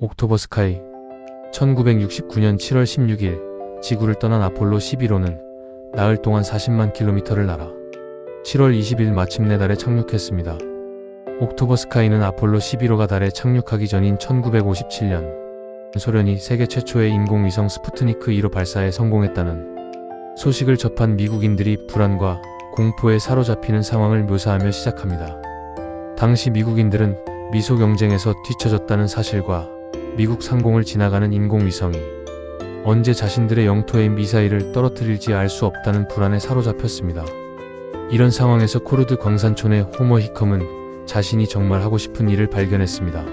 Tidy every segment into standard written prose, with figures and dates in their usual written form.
옥토버 스카이. 1969년 7월 16일 지구를 떠난 아폴로 11호는 나흘 동안 40만 킬로미터를 날아 7월 20일 마침내 달에 착륙했습니다. 옥토버 스카이는 아폴로 11호가 달에 착륙하기 전인 1957년 소련이 세계 최초의 인공위성 스푸트니크 1호 발사에 성공했다는 소식을 접한 미국인들이 불안과 공포에 사로잡히는 상황을 묘사하며 시작합니다. 당시 미국인들은 미소 경쟁에서 뒤처졌다는 사실과 미국 상공을 지나가는 인공위성이 언제 자신들의 영토에 미사일을 떨어뜨릴지 알 수 없다는 불안에 사로잡혔습니다. 이런 상황에서 코르드 광산촌의 호머 히컴은 자신이 정말 하고 싶은 일을 발견했습니다.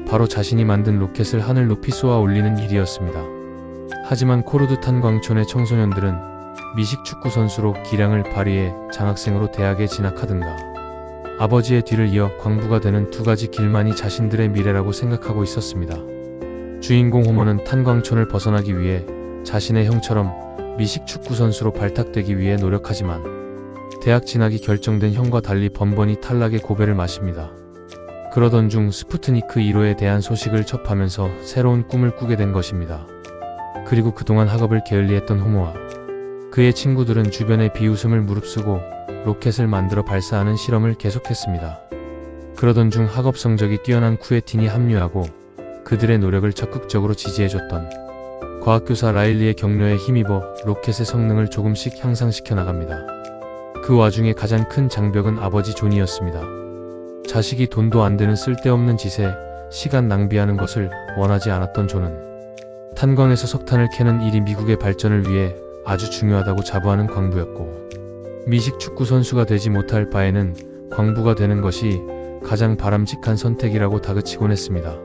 바로 자신이 만든 로켓을 하늘 높이 쏘아 올리는 일이었습니다. 하지만 코르드 탄광촌의 청소년들은 미식 축구 선수로 기량을 발휘해 장학생으로 대학에 진학하든가 아버지의 뒤를 이어 광부가 되는 두 가지 길만이 자신들의 미래라고 생각하고 있었습니다. 주인공 호머는 탄광촌을 벗어나기 위해 자신의 형처럼 미식 축구 선수로 발탁되기 위해 노력하지만 대학 진학이 결정된 형과 달리 번번이 탈락의 고배를 마십니다. 그러던 중 스푸트니크 1호에 대한 소식을 접하면서 새로운 꿈을 꾸게 된 것입니다. 그리고 그동안 학업을 게을리했던 호머와 그의 친구들은 주변의 비웃음을 무릅쓰고 로켓을 만들어 발사하는 실험을 계속했습니다. 그러던 중 학업 성적이 뛰어난 쿠에틴이 합류하고 그들의 노력을 적극적으로 지지해줬던 과학교사 라일리의 격려에 힘입어 로켓의 성능을 조금씩 향상시켜 나갑니다. 그 와중에 가장 큰 장벽은 아버지 존이었습니다. 자식이 돈도 안 되는 쓸데없는 짓에 시간 낭비하는 것을 원하지 않았던 존은 탄광에서 석탄을 캐는 일이 미국의 발전을 위해 아주 중요하다고 자부하는 광부였고 미식 축구 선수가 되지 못할 바에는 광부가 되는 것이 가장 바람직한 선택이라고 다그치곤 했습니다.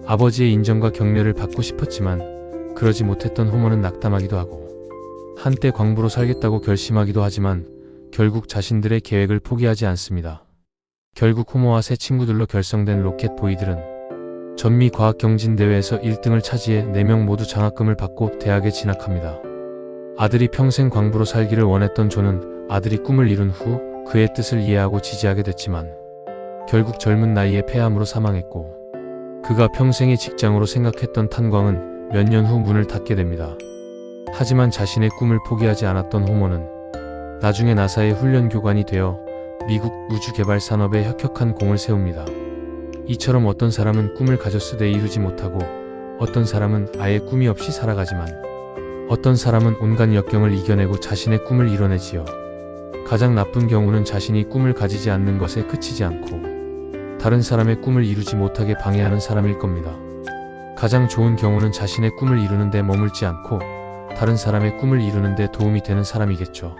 아버지의 인정과 격려를 받고 싶었지만 그러지 못했던 호머는 낙담하기도 하고 한때 광부로 살겠다고 결심하기도 하지만 결국 자신들의 계획을 포기하지 않습니다. 결국 호머와 새 친구들로 결성된 로켓 보이들은 전미 과학경진대회에서 1등을 차지해 4명 모두 장학금을 받고 대학에 진학합니다. 아들이 평생 광부로 살기를 원했던 존은 아들이 꿈을 이룬 후 그의 뜻을 이해하고 지지하게 됐지만 결국 젊은 나이에 폐암으로 사망했고 그가 평생의 직장으로 생각했던 탄광은 몇 년 후 문을 닫게 됩니다. 하지만 자신의 꿈을 포기하지 않았던 호머는 나중에 나사의 훈련교관이 되어 미국 우주개발 산업에 혁혁한 공을 세웁니다. 이처럼 어떤 사람은 꿈을 가졌으되 이루지 못하고 어떤 사람은 아예 꿈이 없이 살아가지만 어떤 사람은 온갖 역경을 이겨내고 자신의 꿈을 이뤄내지요. 가장 나쁜 경우는 자신이 꿈을 가지지 않는 것에 그치지 않고 다른 사람의 꿈을 이루지 못하게 방해하는 사람일 겁니다. 가장 좋은 경우는 자신의 꿈을 이루는 데 머물지 않고 다른 사람의 꿈을 이루는 데 도움이 되는 사람이겠죠.